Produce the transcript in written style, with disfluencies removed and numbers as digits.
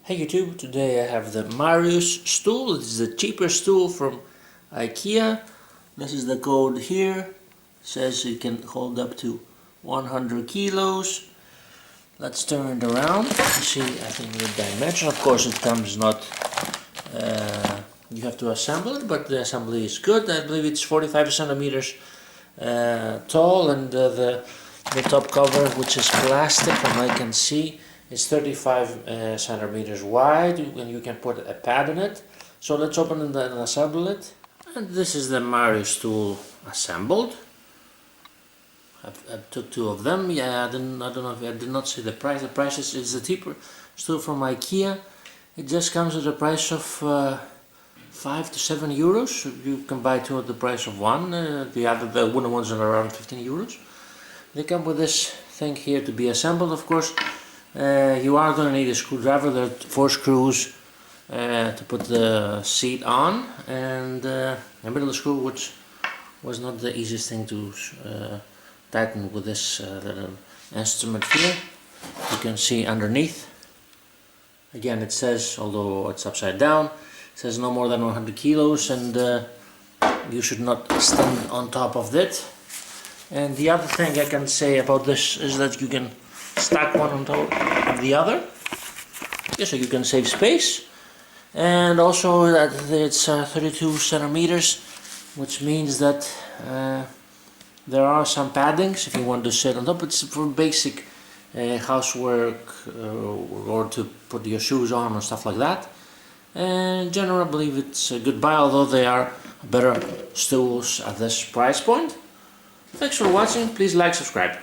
Hey YouTube, today I have the Marius stool. This is the cheaper stool from IKEA. This is the code here. It says it can hold up to 100 kilos. Let's turn it around. See, I think the dimension. Of course, it comes not. You have to assemble it, but the assembly is good. I believe it's 45 centimeters tall, and the top cover, which is plastic, from what I can see, is 35 centimeters wide, and you can put a pad in it. So let's open it and assemble it. And this is the Marius tool assembled. I took two of them. Yeah, I don't know if I did not see the price. The price is the cheaper stool from IKEA. It just comes at a price of 5 to 7 euros. You can buy two at the price of one. The wooden ones are around 15 euros. They come with this thing here to be assembled, of course. You are going to need a screwdriver. There are 4 screws to put the seat on, and the middle screw, which was not the easiest thing to tighten with this little instrument here. You can see underneath. Again, it says, although it's upside down, it says no more than 100 kilos, and you should not stand on top of it. And the other thing I can say about this is that you can stack one on top of the other, so you can save space, and also that it's 32 centimeters, which means that there are some paddings if you want to sit on top. It's for basic housework or to put your shoes on or stuff like that. And generally I believe it's a good buy, although they are better stools at this price point. Thanks for watching. Please like, subscribe.